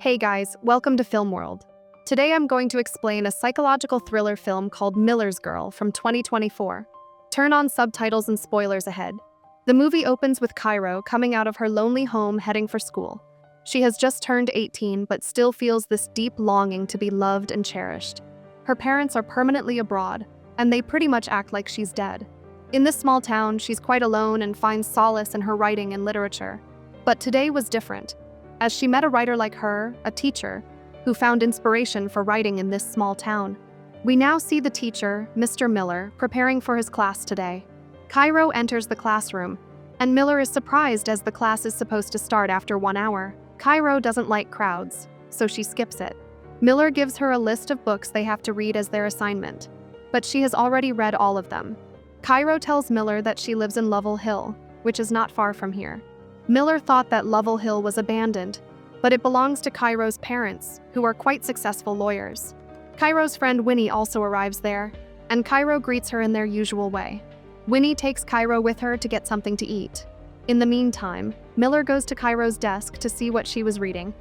Hey guys, welcome to Film World. Today I'm going to explain a psychological thriller film called Miller's Girl from 2024. Turn on subtitles and spoilers ahead. The movie opens with Cairo coming out of her lonely home heading for school. She has just turned 18 but still feels this deep longing to be loved and cherished. Her parents are permanently abroad, and they pretty much act like she's dead. In this small town, she's quite alone and finds solace in her writing and literature. But today was different, as she met a writer like her, a teacher, who found inspiration for writing in this small town. We now see the teacher, Mr. Miller, preparing for his class today. Cairo enters the classroom, and Miller is surprised as the class is supposed to start after 1 hour. Cairo doesn't like crowds, so she skips it. Miller gives her a list of books they have to read as their assignment, but she has already read all of them. Cairo tells Miller that she lives in Lovell Hill, which is not far from here. Miller thought that Lovell Hill was abandoned, but it belongs to Cairo's parents, who are quite successful lawyers. Cairo's friend Winnie also arrives there, and Cairo greets her in their usual way. Winnie takes Cairo with her to get something to eat. In the meantime, Miller goes to Cairo's desk to see what she was reading,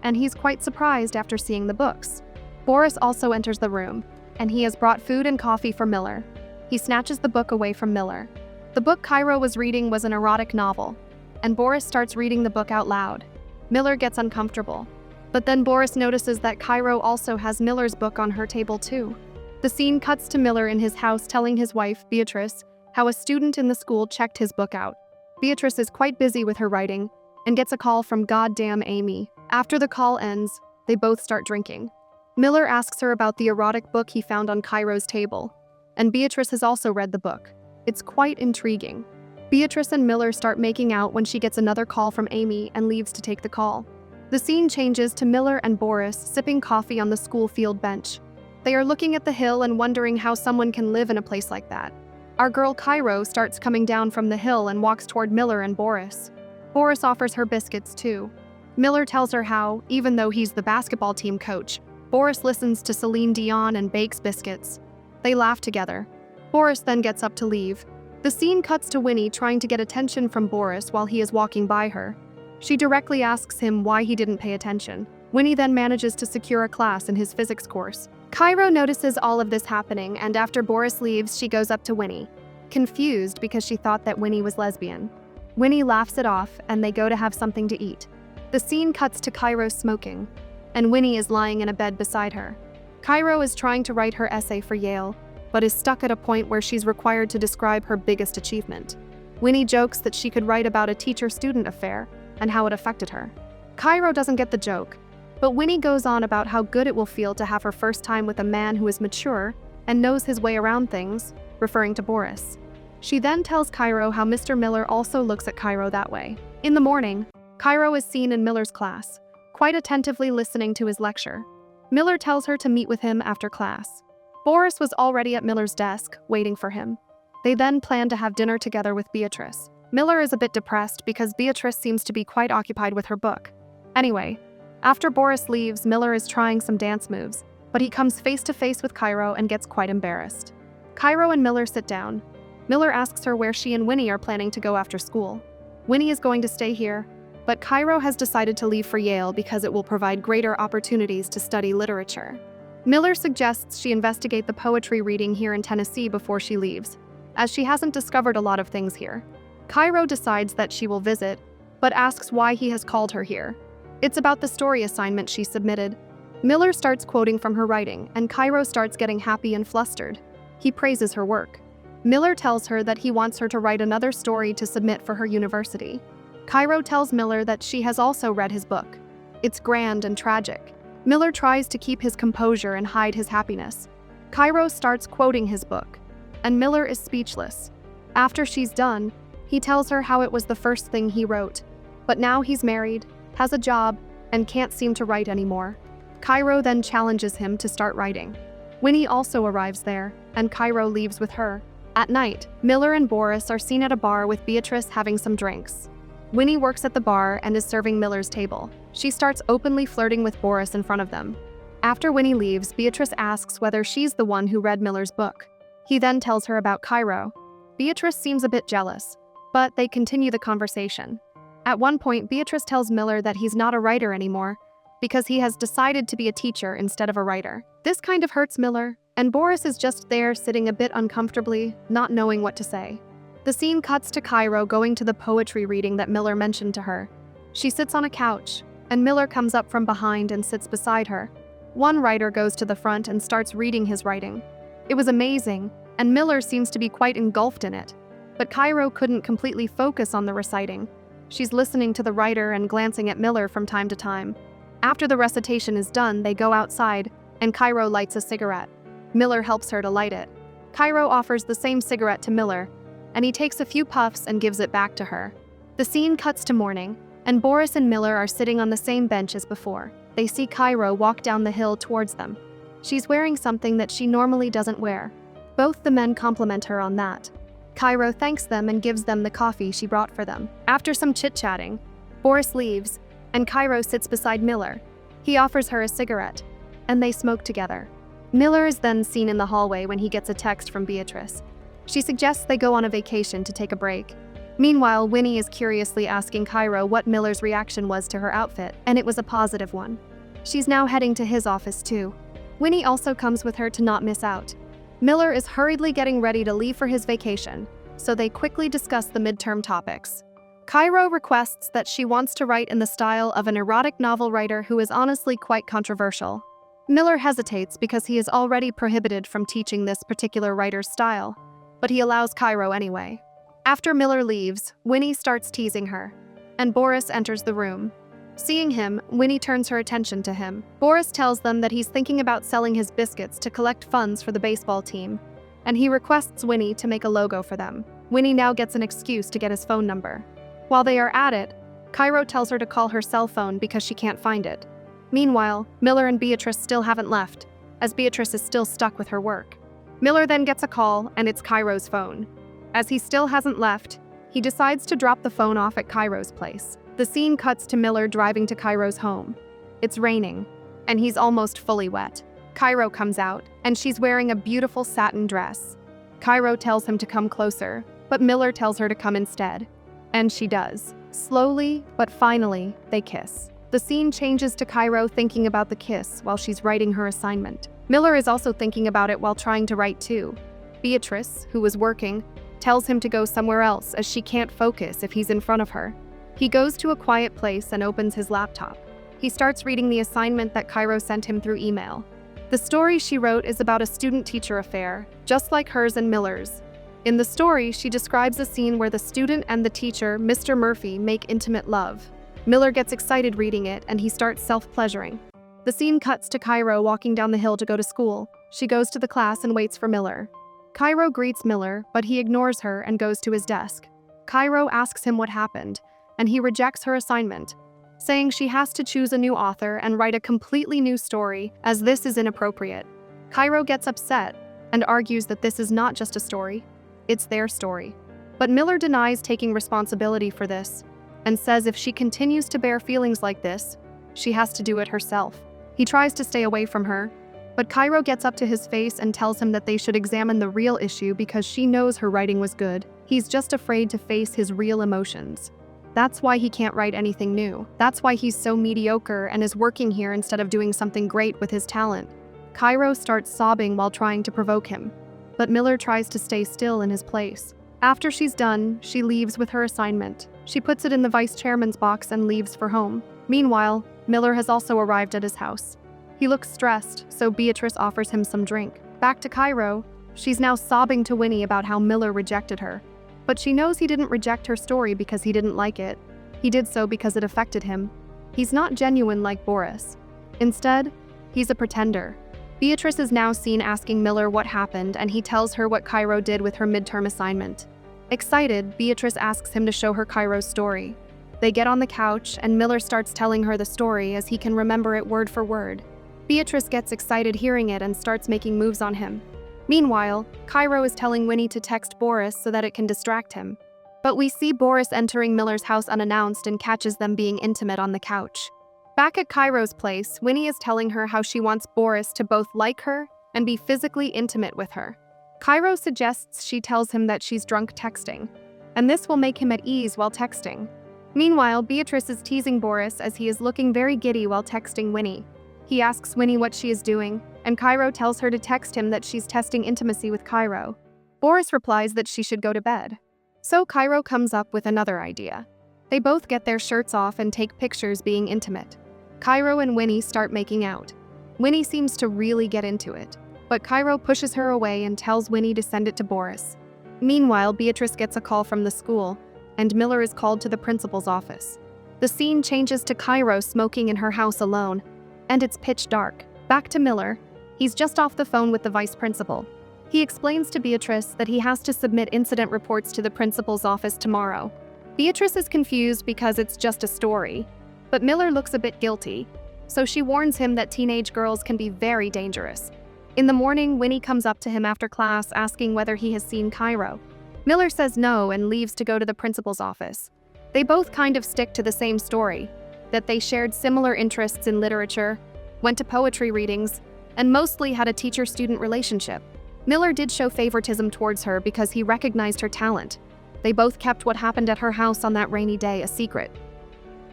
and he's quite surprised after seeing the books. Boris also enters the room, and he has brought food and coffee for Miller. He snatches the book away from Miller. The book Cairo was reading was an erotic novel, and Boris starts reading the book out loud. Miller gets uncomfortable, but then Boris notices that Cairo also has Miller's book on her table too. The scene cuts to Miller in his house telling his wife, Beatrice, how a student in the school checked his book out. Beatrice is quite busy with her writing and gets a call from goddamn Amy. After the call ends, they both start drinking. Miller asks her about the erotic book he found on Cairo's table, and Beatrice has also read the book. It's quite intriguing. Beatrice and Miller start making out when she gets another call from Amy and leaves to take the call. The scene changes to Miller and Boris sipping coffee on the school field bench. They are looking at the hill and wondering how someone can live in a place like that. Our girl Cairo starts coming down from the hill and walks toward Miller and Boris. Boris offers her biscuits too. Miller tells her how, even though he's the basketball team coach, Boris listens to Celine Dion and bakes biscuits. They laugh together. Boris then gets up to leave. The scene cuts to Winnie trying to get attention from Boris while he is walking by her. She directly asks him why he didn't pay attention. Winnie then manages to secure a class in his physics course. Cairo notices all of this happening, and after Boris leaves, she goes up to Winnie, confused because she thought that Winnie was lesbian. Winnie laughs it off, and they go to have something to eat. The scene cuts to Cairo smoking, and Winnie is lying in a bed beside her. Cairo is trying to write her essay for Yale, but is stuck at a point where she's required to describe her biggest achievement. Winnie jokes that she could write about a teacher-student affair and how it affected her. Cairo doesn't get the joke, but Winnie goes on about how good it will feel to have her first time with a man who is mature and knows his way around things, referring to Boris. She then tells Cairo how Mr. Miller also looks at Cairo that way. In the morning, Cairo is seen in Miller's class, quite attentively listening to his lecture. Miller tells her to meet with him after class. Boris was already at Miller's desk, waiting for him. They then plan to have dinner together with Beatrice. Miller is a bit depressed because Beatrice seems to be quite occupied with her book. Anyway, after Boris leaves, Miller is trying some dance moves, but he comes face to face with Cairo and gets quite embarrassed. Cairo and Miller sit down. Miller asks her where she and Winnie are planning to go after school. Winnie is going to stay here, but Cairo has decided to leave for Yale because it will provide greater opportunities to study literature. Miller suggests she investigate the poetry reading here in Tennessee before she leaves, as she hasn't discovered a lot of things here. Cairo decides that she will visit, but asks why he has called her here. It's about the story assignment she submitted. Miller starts quoting from her writing, and Cairo starts getting happy and flustered. He praises her work. Miller tells her that he wants her to write another story to submit for her university. Cairo tells Miller that she has also read his book. It's grand and tragic. Miller tries to keep his composure and hide his happiness. Cairo starts quoting his book, and Miller is speechless. After she's done, he tells her how it was the first thing he wrote, but now he's married, has a job, and can't seem to write anymore. Cairo then challenges him to start writing. Winnie also arrives there, and Cairo leaves with her. At night, Miller and Boris are seen at a bar with Beatrice having some drinks. Winnie works at the bar and is serving Miller's table. She starts openly flirting with Boris in front of them. After Winnie leaves, Beatrice asks whether she's the one who read Miller's book. He then tells her about Cairo. Beatrice seems a bit jealous, but they continue the conversation. At one point, Beatrice tells Miller that he's not a writer anymore, because he has decided to be a teacher instead of a writer. This kind of hurts Miller, and Boris is just there sitting a bit uncomfortably, not knowing what to say. The scene cuts to Cairo going to the poetry reading that Miller mentioned to her. She sits on a couch, and Miller comes up from behind and sits beside her. One writer goes to the front and starts reading his writing. It was amazing, and Miller seems to be quite engulfed in it. But Cairo couldn't completely focus on the reciting. She's listening to the writer and glancing at Miller from time to time. After the recitation is done, they go outside, and Cairo lights a cigarette. Miller helps her to light it. Cairo offers the same cigarette to Miller, and he takes a few puffs and gives it back to her. The scene cuts to morning, and Boris and Miller are sitting on the same bench as before. They see Cairo walk down the hill towards them. She's wearing something that she normally doesn't wear. Both the men compliment her on that. Cairo thanks them and gives them the coffee she brought for them. After some chit-chatting, Boris leaves, and Cairo sits beside Miller. He offers her a cigarette, and they smoke together. Miller is then seen in the hallway when he gets a text from Beatrice. She suggests they go on a vacation to take a break. Meanwhile, Winnie is curiously asking Cairo what Miller's reaction was to her outfit, and it was a positive one. She's now heading to his office too. Winnie also comes with her to not miss out. Miller is hurriedly getting ready to leave for his vacation, so they quickly discuss the midterm topics. Cairo requests that she wants to write in the style of an erotic novel writer who is honestly quite controversial. Miller hesitates because he is already prohibited from teaching this particular writer's style, but he allows Cairo anyway. After Miller leaves, Winnie starts teasing her, and Boris enters the room. Seeing him, Winnie turns her attention to him. Boris tells them that he's thinking about selling his biscuits to collect funds for the baseball team, and he requests Winnie to make a logo for them. Winnie now gets an excuse to get his phone number. While they are at it, Cairo tells her to call her cell phone because she can't find it. Meanwhile, Miller and Beatrice still haven't left, as Beatrice is still stuck with her work. Miller then gets a call, and it's Cairo's phone. As he still hasn't left, he decides to drop the phone off at Cairo's place. The scene cuts to Miller driving to Cairo's home. It's raining, and he's almost fully wet. Cairo comes out, and she's wearing a beautiful satin dress. Cairo tells him to come closer, but Miller tells her to come instead. And she does. Slowly, but finally, they kiss. The scene changes to Cairo thinking about the kiss while she's writing her assignment. Miller is also thinking about it while trying to write too. Beatrice, who was working, tells him to go somewhere else as she can't focus if he's in front of her. He goes to a quiet place and opens his laptop. He starts reading the assignment that Cairo sent him through email. The story she wrote is about a student-teacher affair, just like hers and Miller's. In the story, she describes a scene where the student and the teacher, Mr. Murphy, make intimate love. Miller gets excited reading it, and he starts self-pleasuring. The scene cuts to Cairo walking down the hill to go to school. She goes to the class and waits for Miller. Cairo greets Miller, but he ignores her and goes to his desk. Cairo asks him what happened, and he rejects her assignment, saying she has to choose a new author and write a completely new story, as this is inappropriate. Cairo gets upset and argues that this is not just a story, it's their story. But Miller denies taking responsibility for this, and says if she continues to bear feelings like this, she has to do it herself. He tries to stay away from her, but Cairo gets up to his face and tells him that they should examine the real issue because she knows her writing was good. He's just afraid to face his real emotions. That's why he can't write anything new. That's why he's so mediocre and is working here instead of doing something great with his talent. Cairo starts sobbing while trying to provoke him, but Miller tries to stay still in his place. After she's done, she leaves with her assignment. She puts it in the vice chairman's box and leaves for home. Meanwhile, Miller has also arrived at his house. He looks stressed, so Beatrice offers him some drink. Back to Cairo, she's now sobbing to Winnie about how Miller rejected her. But she knows he didn't reject her story because he didn't like it. He did so because it affected him. He's not genuine like Boris. Instead, he's a pretender. Beatrice is now seen asking Miller what happened, and he tells her what Cairo did with her midterm assignment. Excited, Beatrice asks him to show her Cairo's story. They get on the couch, and Miller starts telling her the story as he can remember it word for word. Beatrice gets excited hearing it and starts making moves on him. Meanwhile, Cairo is telling Winnie to text Boris so that it can distract him. But we see Boris entering Miller's house unannounced and catches them being intimate on the couch. Back at Cairo's place, Winnie is telling her how she wants Boris to both like her and be physically intimate with her. Cairo suggests she tells him that she's drunk texting, and this will make him at ease while texting. Meanwhile, Beatrice is teasing Boris as he is looking very giddy while texting Winnie. He asks Winnie what she is doing, and Cairo tells her to text him that she's testing intimacy with Cairo. Boris replies that she should go to bed. So Cairo comes up with another idea. They both get their shirts off and take pictures being intimate. Cairo and Winnie start making out. Winnie seems to really get into it, but Cairo pushes her away and tells Winnie to send it to Boris. Meanwhile, Beatrice gets a call from the school, and Miller is called to the principal's office. The scene changes to Cairo smoking in her house alone, and it's pitch dark. Back to Miller. He's just off the phone with the vice principal. He explains to Beatrice that he has to submit incident reports to the principal's office tomorrow. Beatrice is confused because it's just a story, but Miller looks a bit guilty, so she warns him that teenage girls can be very dangerous. In the morning, Winnie comes up to him after class asking whether he has seen Cairo. Miller says no and leaves to go to the principal's office. They both kind of stick to the same story, that they shared similar interests in literature, went to poetry readings, and mostly had a teacher-student relationship. Miller did show favoritism towards her because he recognized her talent. They both kept what happened at her house on that rainy day a secret.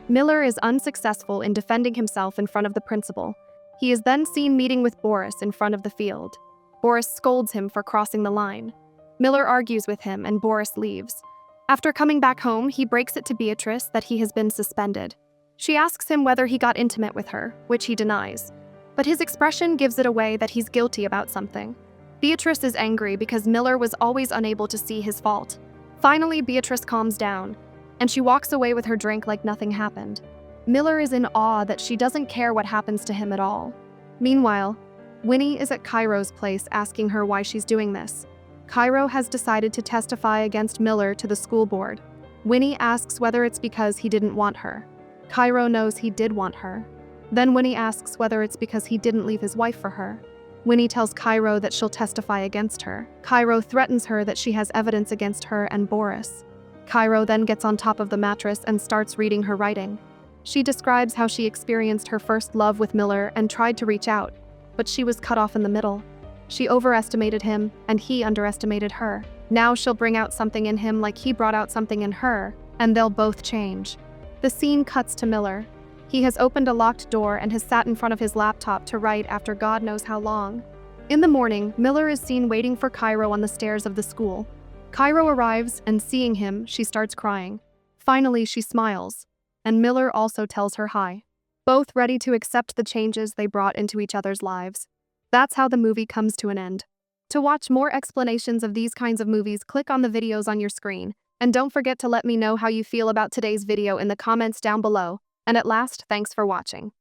Miller is unsuccessful in defending himself in front of the principal. He is then seen meeting with Boris in front of the field. Boris scolds him for crossing the line. Miller argues with him and Boris leaves. After coming back home, he breaks it to Beatrice that he has been suspended. She asks him whether he got intimate with her, which he denies. But his expression gives it away that he's guilty about something. Beatrice is angry because Miller was always unable to see his fault. Finally, Beatrice calms down, and she walks away with her drink like nothing happened. Miller is in awe that she doesn't care what happens to him at all. Meanwhile, Winnie is at Cairo's place asking her why she's doing this. Cairo has decided to testify against Miller to the school board. Winnie asks whether it's because he didn't want her. Cairo knows he did want her. Then Winnie asks whether it's because he didn't leave his wife for her. Winnie tells Cairo that she'll testify against her. Cairo threatens her that she has evidence against her and Boris. Cairo then gets on top of the mattress and starts reading her writing. She describes how she experienced her first love with Miller and tried to reach out, but she was cut off in the middle. She overestimated him, and he underestimated her. Now she'll bring out something in him like he brought out something in her, and they'll both change. The scene cuts to Miller. He has opened a locked door and has sat in front of his laptop to write after God knows how long. In the morning, Miller is seen waiting for Cairo on the stairs of the school. Cairo arrives, and seeing him, she starts crying. Finally, she smiles, and Miller also tells her hi. Both ready to accept the changes they brought into each other's lives. That's how the movie comes to an end. To watch more explanations of these kinds of movies, click on the videos on your screen. And don't forget to let me know how you feel about today's video in the comments down below. And at last, thanks for watching.